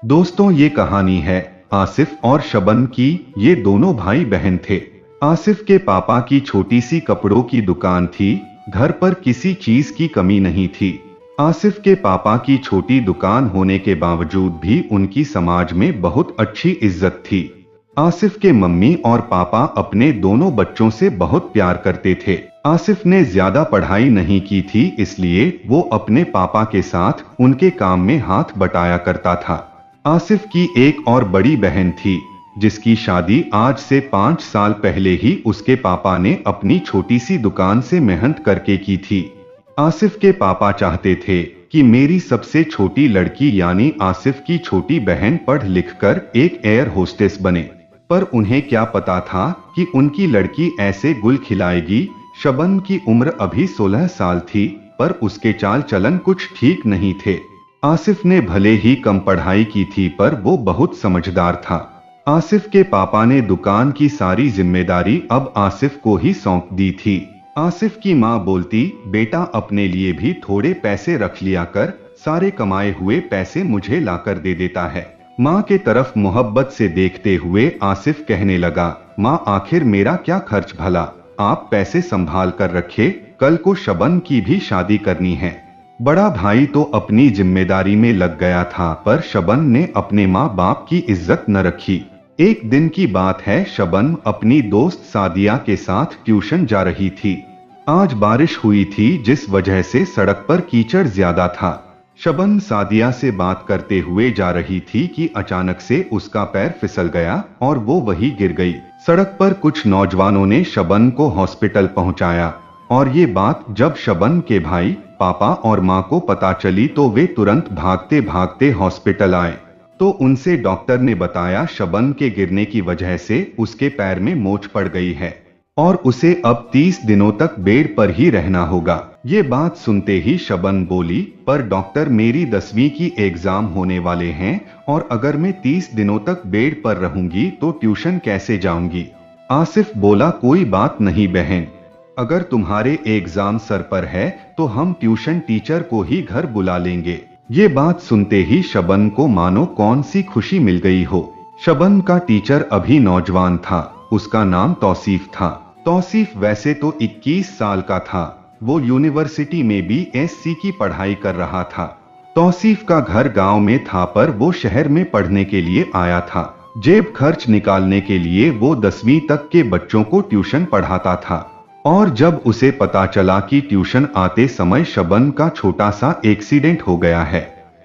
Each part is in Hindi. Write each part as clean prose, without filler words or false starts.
दोस्तों, ये कहानी है आसिफ और शबन की। ये दोनों भाई बहन थे। आसिफ के पापा की छोटी सी कपड़ों की दुकान थी। घर पर किसी चीज की कमी नहीं थी। आसिफ के पापा की छोटी दुकान होने के बावजूद भी उनकी समाज में बहुत अच्छी इज्जत थी। आसिफ के मम्मी और पापा अपने दोनों बच्चों से बहुत प्यार करते थे। आसिफ ने ज्यादा पढ़ाई नहीं की थी, इसलिए वो अपने पापा के साथ उनके काम में हाथ बटाया करता था। आसिफ की एक और बड़ी बहन थी, जिसकी शादी आज से 5 साल पहले ही उसके पापा ने अपनी छोटी सी दुकान से मेहनत करके की थी। आसिफ के पापा चाहते थे कि मेरी सबसे छोटी लड़की यानी आसिफ की छोटी बहन पढ़ लिख कर एक एयर होस्टेस बने, पर उन्हें क्या पता था कि उनकी लड़की ऐसे गुल खिलाएगी। शबन की उम्र अभी 16 साल थी, पर उसके चाल चलन कुछ ठीक नहीं थे। आसिफ ने भले ही कम पढ़ाई की थी, पर वो बहुत समझदार था। आसिफ के पापा ने दुकान की सारी जिम्मेदारी अब आसिफ को ही सौंप दी थी। आसिफ की माँ बोलती, बेटा अपने लिए भी थोड़े पैसे रख लिया कर, सारे कमाए हुए पैसे मुझे लाकर दे देता है। माँ के तरफ मोहब्बत से देखते हुए आसिफ कहने लगा, माँ आखिर मेरा क्या खर्च भला, आप पैसे संभाल कर रखे, कल को शबन की भी शादी करनी है। बड़ा भाई तो अपनी जिम्मेदारी में लग गया था, पर शबन ने अपने माँ बाप की इज्जत न रखी। एक दिन की बात है, शबन अपनी दोस्त सादिया के साथ ट्यूशन जा रही थी। आज बारिश हुई थी, जिस वजह से सड़क पर कीचड़ ज्यादा था। शबन सादिया से बात करते हुए जा रही थी कि अचानक से उसका पैर फिसल गया और वो वहीं गिर गई। सड़क पर कुछ नौजवानों ने शबन को हॉस्पिटल पहुंचाया, और ये बात जब शबन के भाई, पापा और माँ को पता चली तो वे तुरंत भागते भागते हॉस्पिटल आए। तो उनसे डॉक्टर ने बताया, शबन के गिरने की वजह से उसके पैर में मोच पड़ गई है और उसे अब 30 दिनों तक बेड पर ही रहना होगा। ये बात सुनते ही शबन बोली, पर डॉक्टर मेरी 10वीं की एग्जाम होने वाले हैं और अगर मैं 30 दिनों तक बेड पर रहूंगी तो ट्यूशन कैसे जाऊंगी। आसिफ बोला, कोई बात नहीं बहन, अगर तुम्हारे एग्जाम सर पर है तो हम ट्यूशन टीचर को ही घर बुला लेंगे। ये बात सुनते ही शबन को मानो कौन सी खुशी मिल गई हो। शबन का टीचर अभी नौजवान था, उसका नाम तौसीफ था। तौसीफ वैसे तो 21 साल का था, वो यूनिवर्सिटी में BSc की पढ़ाई कर रहा था। तौसीफ का घर गांव में था, पर वो शहर में पढ़ने के लिए आया था। जेब खर्च निकालने के लिए वो 10वीं तक के बच्चों को ट्यूशन पढ़ाता था। और जब उसे पता चला कि ट्यूशन आते समय शबन का छोटा सा एक्सीडेंट हो गया है,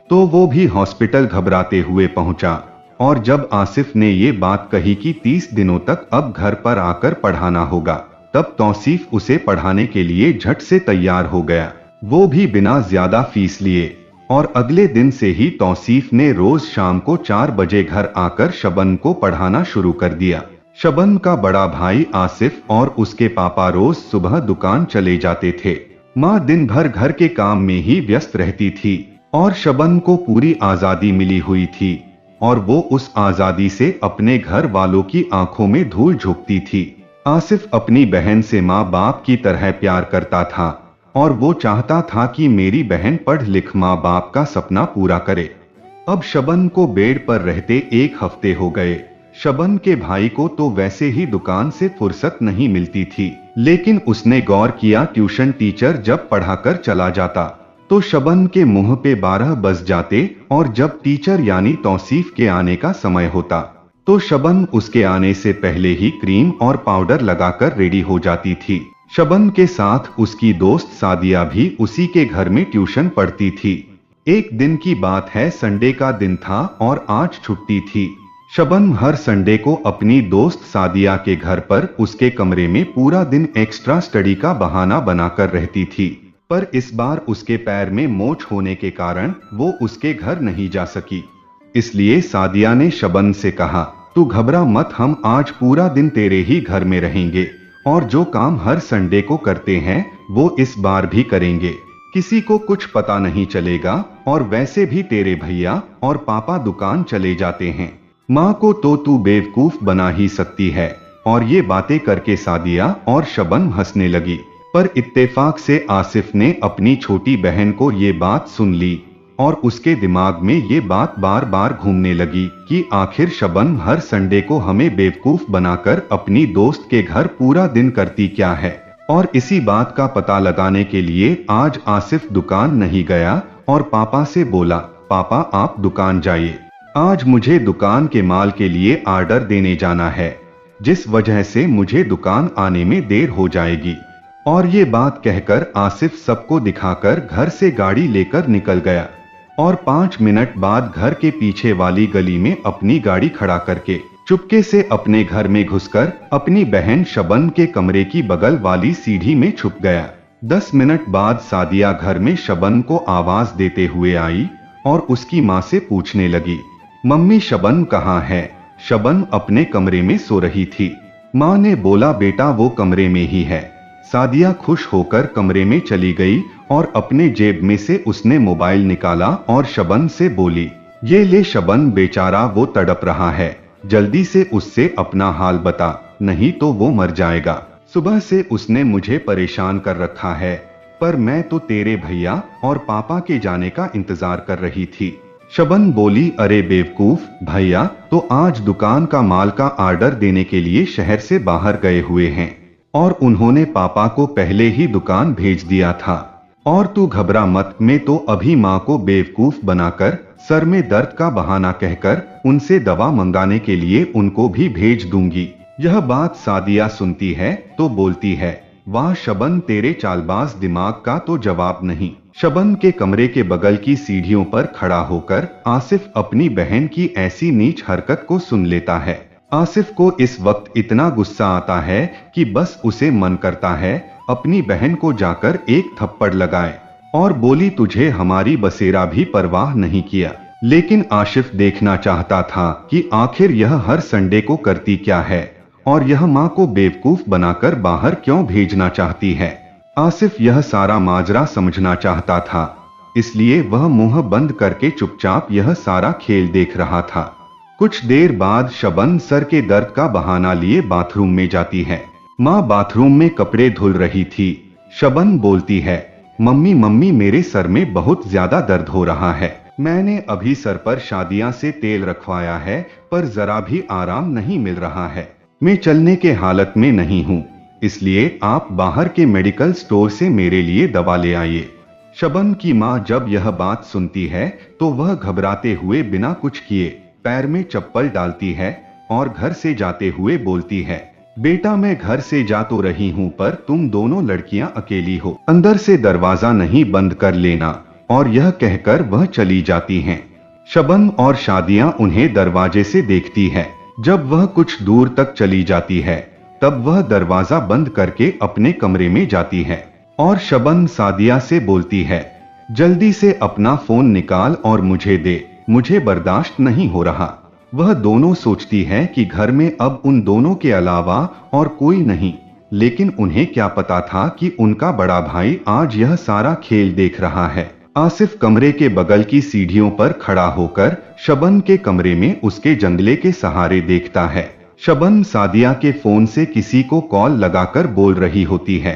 तो वो भी हॉस्पिटल घबराते हुए पहुंचा। और जब आसिफ ने ये बात कही कि 30 दिनों तक अब घर पर आकर पढ़ाना होगा, तब तौसीफ उसे पढ़ाने के लिए झट से तैयार हो गया, वो भी बिना ज्यादा फीस लिए। और अगले दिन से ही तौसीफ ने रोज शाम को 4 बजे घर आकर शबन को पढ़ाना शुरू कर दिया। शबन का बड़ा भाई आसिफ और उसके पापा रोज सुबह दुकान चले जाते थे। माँ दिन भर घर के काम में ही व्यस्त रहती थी और शबन को पूरी आजादी मिली हुई थी, और वो उस आजादी से अपने घर वालों की आंखों में धूल झोंकती थी। आसिफ अपनी बहन से माँ बाप की तरह प्यार करता था और वो चाहता था कि मेरी बहन पढ़ लिख माँ बाप का सपना पूरा करे। अब शबन को बेड पर रहते 1 हफ्ते हो गए। शबन के भाई को तो वैसे ही दुकान से फुर्सत नहीं मिलती थी, लेकिन उसने गौर किया, ट्यूशन टीचर जब पढ़ाकर चला जाता तो शबन के मुंह पे 12 बज जाते, और जब टीचर यानी तौसीफ के आने का समय होता तो शबन उसके आने से पहले ही क्रीम और पाउडर लगाकर रेडी हो जाती थी। शबन के साथ उसकी दोस्त सादिया भी उसी के घर में ट्यूशन पढ़ती थी। एक दिन की बात है, संडे का दिन था और आज छुट्टी थी। शबन हर संडे को अपनी दोस्त सादिया के घर पर उसके कमरे में पूरा दिन एक्स्ट्रा स्टडी का बहाना बनाकर रहती थी, पर इस बार उसके पैर में मोच होने के कारण वो उसके घर नहीं जा सकी। इसलिए सादिया ने शबन से कहा, तू घबरा मत, हम आज पूरा दिन तेरे ही घर में रहेंगे और जो काम हर संडे को करते हैं वो इस बार भी करेंगे। किसी को कुछ पता नहीं चलेगा, और वैसे भी तेरे भैया और पापा दुकान चले जाते हैं, माँ को तो तू बेवकूफ बना ही सकती है। और ये बातें करके सादिया और शबन हंसने लगी, पर इत्तेफाक से आसिफ ने अपनी छोटी बहन को ये बात सुन ली। और उसके दिमाग में ये बात बार बार घूमने लगी कि आखिर शबनम हर संडे को हमें बेवकूफ बनाकर अपनी दोस्त के घर पूरा दिन करती क्या है। और इसी बात का पता लगाने के लिए आज आसिफ दुकान नहीं गया और पापा से बोला, पापा आप दुकान जाइए, आज मुझे दुकान के माल के लिए ऑर्डर देने जाना है, जिस वजह से मुझे दुकान आने में देर हो जाएगी। और ये बात कहकर आसिफ सबको दिखाकर घर से गाड़ी लेकर निकल गया और 5 मिनट बाद घर के पीछे वाली गली में अपनी गाड़ी खड़ा करके चुपके से अपने घर में घुसकर अपनी बहन शबनम के कमरे की बगल वाली सीढ़ी में छुप गया। 10 मिनट बाद सादिया घर में शबनम को आवाज देते हुए आई और उसकी माँ से पूछने लगी, मम्मी शबनम कहाँ है? शबनम अपने कमरे में सो रही थी। माँ ने बोला, बेटा वो कमरे में ही है। सादिया खुश होकर कमरे में चली गई और अपने जेब में से उसने मोबाइल निकाला और शबनम से बोली, ये ले शबनम, बेचारा वो तड़प रहा है, जल्दी से उससे अपना हाल बता, नहीं तो वो मर जाएगा। सुबह से उसने मुझे परेशान कर रखा है, पर मैं तो तेरे भैया और पापा के जाने का इंतजार कर रही थी। शबनम बोली, अरे बेवकूफ, भैया तो आज दुकान का माल का ऑर्डर देने के लिए शहर से बाहर गए हुए हैं और उन्होंने पापा को पहले ही दुकान भेज दिया था। और तू घबरा मत, मैं तो अभी माँ को बेवकूफ बनाकर सर में दर्द का बहाना कहकर उनसे दवा मंगाने के लिए उनको भी भेज दूंगी। यह बात सादिया सुनती है तो बोलती है, वाह शबनम, तेरे चालबाज दिमाग का तो जवाब नहीं। शबनम के कमरे के बगल की सीढ़ियों पर खड़ा होकर आसिफ अपनी बहन की ऐसी नीच हरकत को सुन लेता है। आसिफ को इस वक्त इतना गुस्सा आता है कि बस उसे मन करता है अपनी बहन को जाकर एक थप्पड़ लगाए और बोली, तुझे हमारी बसेरा भी परवाह नहीं किया। लेकिन आसिफ देखना चाहता था कि आखिर यह हर संडे को करती क्या है और यह माँ को बेवकूफ बनाकर बाहर क्यों भेजना चाहती है। आसिफ यह सारा माजरा समझना चाहता था, इसलिए वह मुंह बंद करके चुपचाप यह सारा खेल देख रहा था। कुछ देर बाद शबनम सर के दर्द का बहाना लिए बाथरूम में जाती है। माँ बाथरूम में कपड़े धुल रही थी। शबनम बोलती है, मम्मी मम्मी, मेरे सर में बहुत ज्यादा दर्द हो रहा है। मैंने अभी सर पर शादियां से तेल रखवाया है, पर जरा भी आराम नहीं मिल रहा है। मैं चलने के हालत में नहीं हूँ, इसलिए आप बाहर के मेडिकल स्टोर से मेरे लिए दवा ले आइए। शबनम की माँ जब यह बात सुनती है तो वह घबराते हुए बिना कुछ किए पैर में चप्पल डालती है और घर से जाते हुए बोलती है, बेटा मैं घर से जा तो रही हूँ, पर तुम दोनों लड़कियां अकेली हो, अंदर से दरवाजा नहीं बंद कर लेना। और यह कहकर वह चली जाती हैं। शबनम और शादिया उन्हें दरवाजे से देखती है। जब वह कुछ दूर तक चली जाती है तब वह दरवाजा बंद करके अपने कमरे में जाती है और शबनम सादिया से बोलती है, जल्दी से अपना फोन निकाल और मुझे दे, मुझे बर्दाश्त नहीं हो रहा। वह दोनों सोचती है कि घर में अब उन दोनों के अलावा और कोई नहीं, लेकिन उन्हें क्या पता था कि उनका बड़ा भाई आज यह सारा खेल देख रहा है। आसिफ कमरे के बगल की सीढ़ियों पर खड़ा होकर शबनम के कमरे में उसके जंगले के सहारे देखता है। शबनम सादिया के फोन से किसी को कॉल लगाकर बोल रही होती है,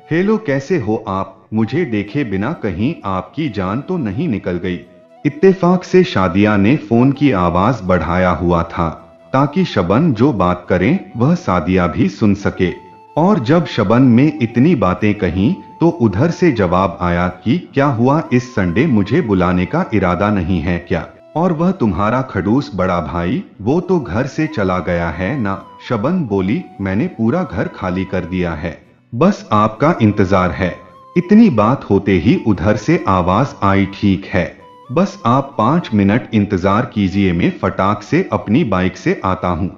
हेलो कैसे हो आप, मुझे देखे बिना कहीं आपकी जान तो नहीं निकल गई। इत्तेफाक से शादिया ने फोन की आवाज बढ़ाया हुआ था ताकि शबनम जो बात करें वह सादिया भी सुन सके। और जब शबनम ने इतनी बातें कहीं तो उधर से जवाब आया कि क्या हुआ, इस संडे मुझे बुलाने का इरादा नहीं है क्या? और वह तुम्हारा खड़ूस बड़ा भाई वो तो घर से चला गया है ना? शबनम बोली, मैंने पूरा घर खाली कर दिया है, बस आपका इंतजार है। इतनी बात होते ही उधर से आवाज आई, ठीक है, बस आप 5 मिनट इंतजार कीजिए, मैं फटाक से अपनी बाइक से आता हूँ।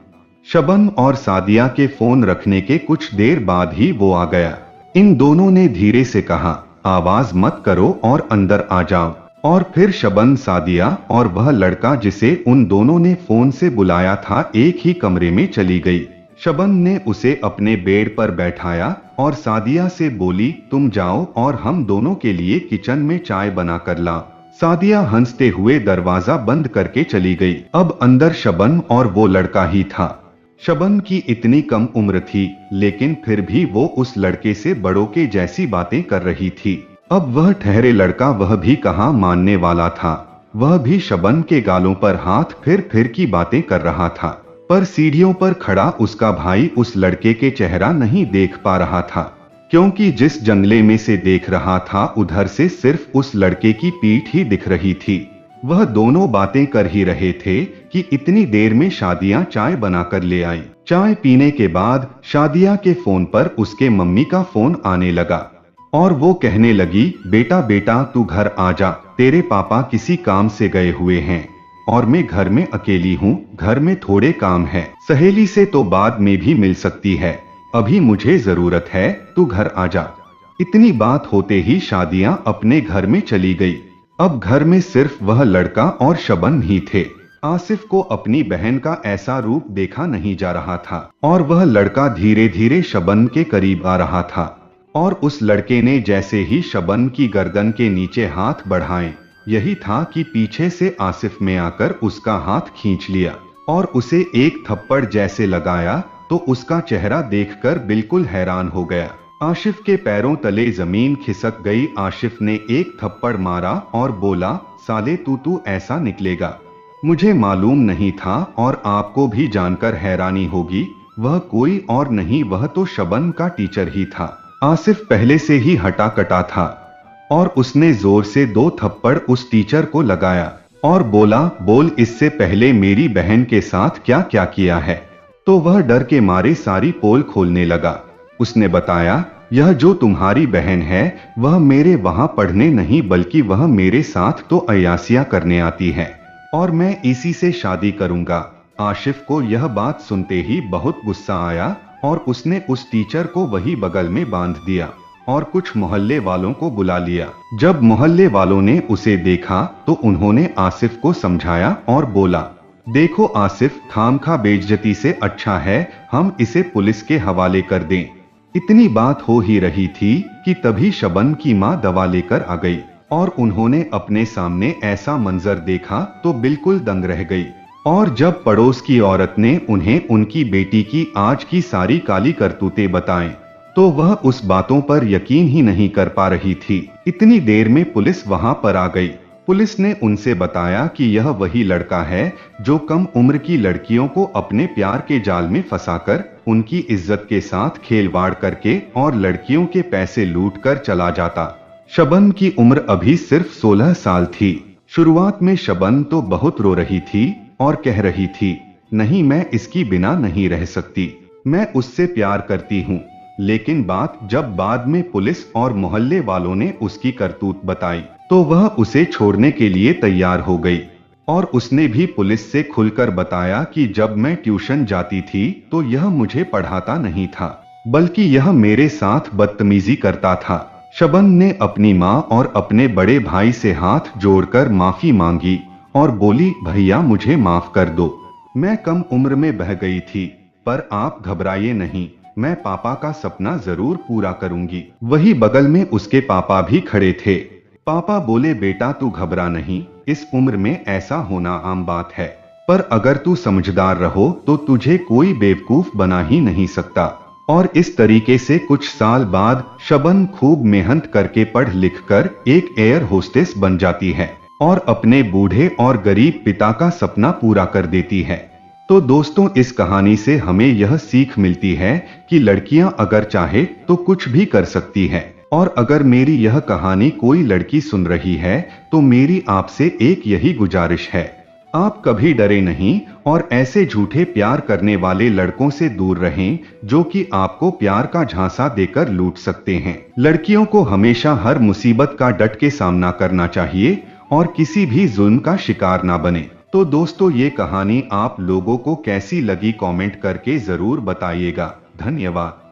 शबनम और सादिया के फोन रखने के कुछ देर बाद ही वो आ गया। इन दोनों ने धीरे से कहा, आवाज मत करो और अंदर आ जाओ। और फिर शबनम, सादिया और वह लड़का जिसे उन दोनों ने फोन से बुलाया था एक ही कमरे में चली गई। शबनम ने उसे अपने बेड पर बैठाया और सादिया से बोली, तुम जाओ और हम दोनों के लिए किचन में चाय बना कर ला। सादिया हंसते हुए दरवाजा बंद करके चली गई। अब अंदर शबनम और वो लड़का ही था। शबनम की इतनी कम उम्र थी, लेकिन फिर भी वो उस लड़के से बड़ों के जैसी बातें कर रही थी। अब वह ठहरे लड़का वह भी कहाँ मानने वाला था। वह भी शबन के गालों पर हाथ फिर की बातें कर रहा था, पर सीढ़ियों पर खड़ा उसका भाई उस लड़के के चेहरा नहीं देख पा रहा था, क्योंकि जिस जंगले में से देख रहा था उधर से सिर्फ उस लड़के की पीठ ही दिख रही थी। वह दोनों बातें कर ही रहे थे कि इतनी देर में शादिया चाय बनाकर ले आई। चाय पीने के बाद शादिया के फोन पर उसके मम्मी का फोन आने लगा और वो कहने लगी, बेटा बेटा तू घर आ जा, तेरे पापा किसी काम से गए हुए हैं और मैं घर में अकेली हूँ, घर में थोड़े काम है, सहेली से तो बाद में भी मिल सकती है, अभी मुझे जरूरत है, तू घर आ जा। इतनी बात होते ही शादियां अपने घर में चली गई। अब घर में सिर्फ वह लड़का और शबन ही थे। आसिफ को अपनी बहन का ऐसा रूप देखा नहीं जा रहा था और वह लड़का धीरे धीरे शबन के करीब आ रहा था और उस लड़के ने जैसे ही शबन की गर्दन के नीचे हाथ बढ़ाए, यही था कि पीछे से आसिफ में आकर उसका हाथ खींच लिया और उसे एक थप्पड़ जैसे लगाया तो उसका चेहरा देखकर बिल्कुल हैरान हो गया। आसिफ के पैरों तले जमीन खिसक गई। आसिफ ने एक थप्पड़ मारा और बोला, साले तू ऐसा निकलेगा, मुझे मालूम नहीं था और आपको भी जानकर हैरानी होगी, वह कोई और नहीं, वह तो शबन का टीचर ही था। आसिफ पहले से ही हटा कटा था और उसने जोर से 2 थप्पड़ उस टीचर को लगाया और बोला, बोल इससे पहले मेरी बहन के साथ क्या क्या किया है। तो वह डर के मारे सारी पोल खोलने लगा। उसने बताया, यह जो तुम्हारी बहन है वह मेरे वहां पढ़ने नहीं बल्कि वह मेरे साथ तो अय्यासियां करने आती है और मैं इसी से शादी करूंगा। आसिफ को यह बात सुनते ही बहुत गुस्सा आया और उसने उस टीचर को वही बगल में बांध दिया और कुछ मोहल्ले वालों को बुला लिया। जब मोहल्ले वालों ने उसे देखा तो उन्होंने आसिफ को समझाया और बोला, देखो आसिफ, खामखा बेइज्जती से अच्छा है हम इसे पुलिस के हवाले कर दें। इतनी बात हो ही रही थी कि तभी शबन की मां दवा लेकर आ गई और उन्होंने अपने सामने ऐसा मंजर देखा तो बिल्कुल दंग रह गई। और जब पड़ोस की औरत ने उन्हें उनकी बेटी की आज की सारी काली करतूतें बताएं, तो वह उस बातों पर यकीन ही नहीं कर पा रही थी। इतनी देर में पुलिस वहां पर आ गई। पुलिस ने उनसे बताया कि यह वही लड़का है जो कम उम्र की लड़कियों को अपने प्यार के जाल में फंसाकर उनकी इज्जत के साथ खेलवाड़ करके और लड़कियों के पैसे लूटकर चला जाता। शबन की उम्र अभी सिर्फ 16 साल थी। शुरुआत में शबन तो बहुत रो रही थी और कह रही थी, नहीं मैं इसकी बिना नहीं रह सकती, मैं उससे प्यार करती हूँ। लेकिन बात जब बाद में पुलिस और मोहल्ले वालों ने उसकी करतूत बताई तो वह उसे छोड़ने के लिए तैयार हो गई और उसने भी पुलिस से खुलकर बताया कि जब मैं ट्यूशन जाती थी तो यह मुझे पढ़ाता नहीं था बल्कि यह मेरे साथ बदतमीजी करता था। शबन ने अपनी माँ और अपने बड़े भाई से हाथ जोड़कर माफी मांगी और बोली, भैया मुझे माफ कर दो, मैं कम उम्र में बह गई थी, पर आप घबराइए नहीं, मैं पापा का सपना जरूर पूरा करूंगी। वही बगल में उसके पापा भी खड़े थे। पापा बोले, बेटा तू घबरा नहीं, इस उम्र में ऐसा होना आम बात है, पर अगर तू समझदार रहो तो तुझे कोई बेवकूफ बना ही नहीं सकता। और इस तरीके से कुछ साल बाद शबन खूब मेहनत करके पढ़ लिख कर एक एयर होस्टेस बन जाती है और अपने बूढ़े और गरीब पिता का सपना पूरा कर देती है। तो दोस्तों, इस कहानी से हमें यह सीख मिलती है कि लड़कियां अगर चाहे तो कुछ भी कर सकती है। और अगर मेरी यह कहानी कोई लड़की सुन रही है तो मेरी आपसे एक यही गुजारिश है, आप कभी डरे नहीं और ऐसे झूठे प्यार करने वाले लड़कों से दूर रहें जो कि आपको प्यार का झांसा देकर लूट सकते हैं। लड़कियों को हमेशा हर मुसीबत का डट के सामना करना चाहिए और किसी भी जुल्म का शिकार ना बने। तो दोस्तों, ये कहानी आप लोगों को कैसी लगी कमेंट करके जरूर बताइएगा। धन्यवाद।